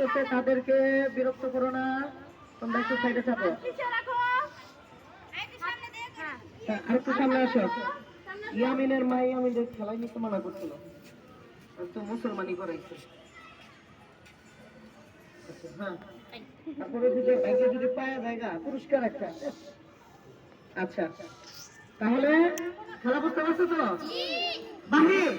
আসতেছে, তাদেরকে বিরক্ত করো না, তোমরা একটু সাইডে থাকো। আর একটু সামনে আসো। ইয়ামিনের মা ইয়ামিনের খেলায় নিতে মানা করছিল, তো মুসলমানি করাইছে। হ্যাঁ, তারপরে যদি ভাগ্যে যদি পায় জায়গা পুরস্কার একটা। আচ্ছা, তাহলে খেলা বুঝতে পারছো তো? বাহির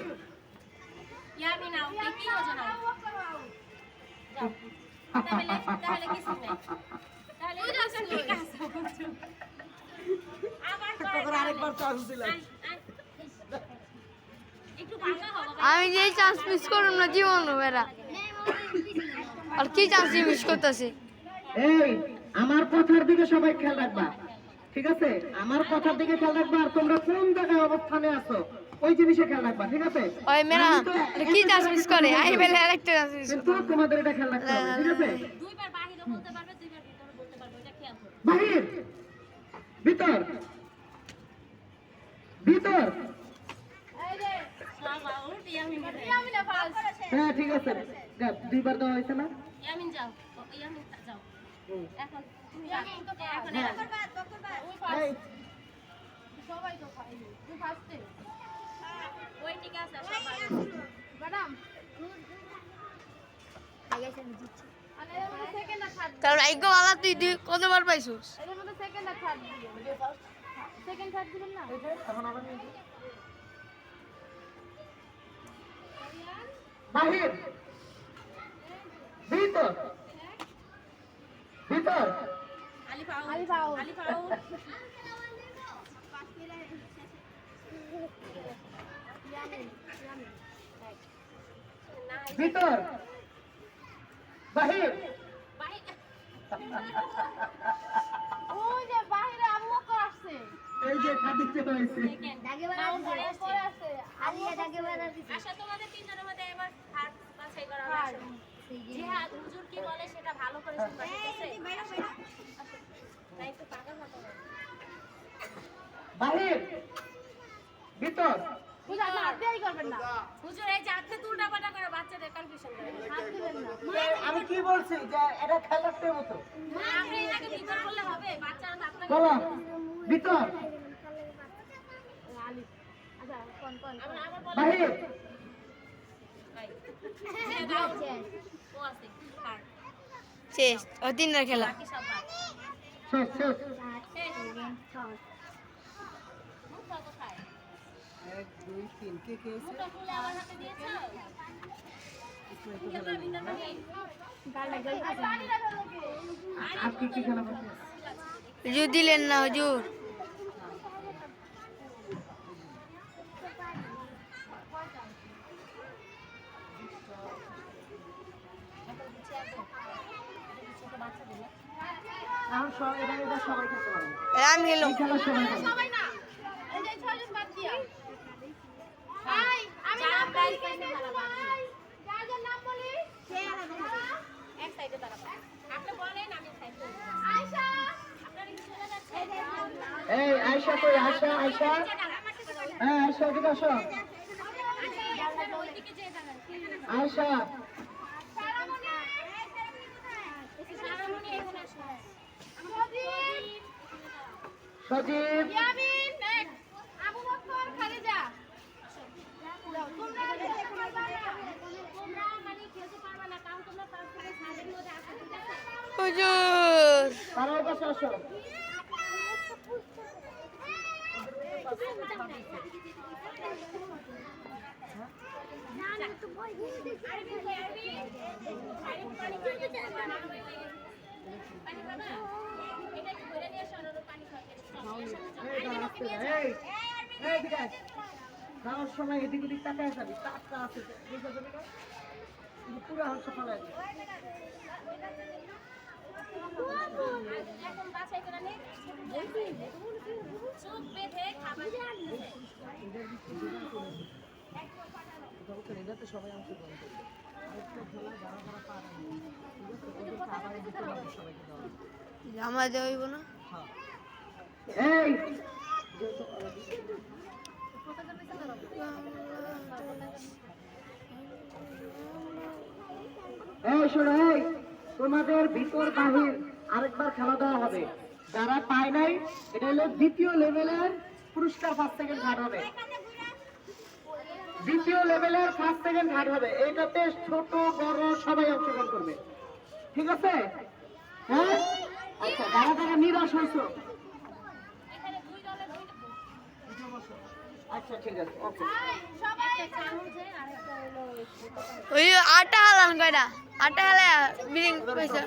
আমি যে চান্স মিস করুন না জীবন বেড়া আর কি চান্স মিস করতেছি। এই আমার কথার দিকে সবাই খেয়াল রাখবা, ঠিক আছে? আমার কথার দিকে খেয়াল রাখবা, আর তোমরা কোন জায়গায় অবস্থানে আছো ওই জিনিসে খেয়াল রাখবা, ঠিক আছে? ওই মেরা কি চান্স মিস করে আই বেলে আরেকটা চান্স মিস কিন্তু তোমাদের এটা খেয়াল রাখতে হবে, ঠিক আছে? দুইবার বাহিরে বলতে পারবে, দুইবার ভিতরে বলতে পারবে, এটা খেয়াল করো। বাহির ভিতর ভিতর। হ্যাঁ ঠিক আছে, দুইবার দেওয়া হয়েছে না? ইয়ামিন যাও, ইয়ামিন যাও। এখন তুমি এখন এই, সবাই তো পাই তুই ফার্স্টে ওই ঠিক আছে সবাই। ম্যাডাম আর এর মধ্যে সেকেন্ড আর থার্ড কারণ আইগো वाला তুই কতবার পাইছস? এর মধ্যে সেকেন্ড আর থার্ড সেকেন্ড থার্ড দিবেন না এই যে, এখন আবার নিয়ে যাও। বাহির ভিতর ভিতর। আলিফ আউট, আলিফ আউট। আলিফ আউট। ভিতর বাহির। বাহিরে ওই যে বাইরে আম্মু কো আসছে এই যে খাদিতে হয়েছে। পরে আসছে আলিয়া দাগে বাড়া দিছে আশা তোমাদের তিনজনের মধ্যে এবার হাত বাছাই করা হবে। আসো। জিহাদ হুজুর কি বলে সেটা ভালো করে শুনবা, ঠিক আছে? আসো। তাই একটু পাগল মতো হবে। বাহির ভিতর। বুঝা না দেরি করবেন না হুজুর এই যে হাতে উল্টাপাল্টা করে বাচ্চাদের কনফিউশন করে। হাত দিবেন না আমি কি বলছি যে এটা খেলার মতো। আপনি এটাকে ভিতর বললে হবে, বাচ্চারা তো আপনাকে বলো ভিতর আলিফ আচ্ছা কোন আবার আবার বলে বাহির। ভাই দাও ও আছে আর শেষ ও তিনটা খেলা। বাকি সব বাদ। শেষ শেষ। মুখটা কোথায়? 1 2 3 কে কে আছে? মুখটা খুলে আমার হাতে দিয়েছো? ভিতরে ভিতরে নেই। পানি রাখো লোকে আর কি কি খেলা বাকি? হুজুর দিলেন না হুজুর। ছোট বাচ্চাদের না? এখন এটা সবাই খেলতে পারবে। আমি খেলো এই খেলা সবাই খেলবে। সবাই না এই যে ছয়জন বাদ দিয়া ভাই আমি যারা নাম প্রাইজ বলি পাইছে তারা বাদ দিন। ভাই যার নাম বলি সে আলাদা এক সাইডে দাঁড়াবো। আপনি বলেন আমি সাইড করব। আয়েশা আপনারা কি চলে যাচ্ছে? এই আয়েশা কই? আয়েশা আয়েশা হ্যাঁ আয়েশা এদিকে আসো। ওইদিকে যেয়ে দাঁড়ান। আয়েশা সারামণি সারামণি এখানে আসো। সজীব ইয়ামিন নেক্সট আবু বকর খালিজা তোমরা মানে খেলতে পারবে না, কারণ তোমরা পাঁচ থেকে সাদের মধ্যে আসো, ঠিক আছে? হুজুর তারাও কাছে আসো। পানি খাবা? এটা একটু ধরে নিয়ে আসো, আর পানি খাওয়াতে। এই এদিকে আয়। যাওয়ার সময় এদিক ওদিক তাকায় যাবি, টাটকা আছে দেখে যাবি না? কিন্তু পুরো হাত ফেলাই দিবি। এখন বাছাই করে নে। চোখ বেঁধে খাবার এটাতে সবাই অংশগ্রহণ করবে। আরেকটা খেলা যারা যারা পারে না, ঠিক আছে? ওদেরকে আবার দিতে পারবে সবাইকে দেওয়া হবে। জামা দেওয়া হইব না। হ্যাঁ। এই এই শোনো, এই তোমাদের ভিতর বাহির আরেকবার খেলা দেওয়া হবে। যারা পায় নাই, এটা হলো দ্বিতীয় লেভেলের পুরস্কার, ফার্স্ট সেকেন্ড থার্ড হবে। দ্বিতীয় লেভেলের ফার্স্ট সেকেন্ড থার্ড হবে। এটাতে ছোট বড় সবাই অংশগ্রহণ করবে, ঠিক আছে? হ্যাঁ, আচ্ছা, যারা যারা নিরাশ হয়েছো, এখানে দুই দলে দুইটা আচ্ছা ঠিক আছে, ওকে। একটা চামচে আর একটা হলো ওই আটা হালান কয়টা আটা হালা বিলিং পয়সা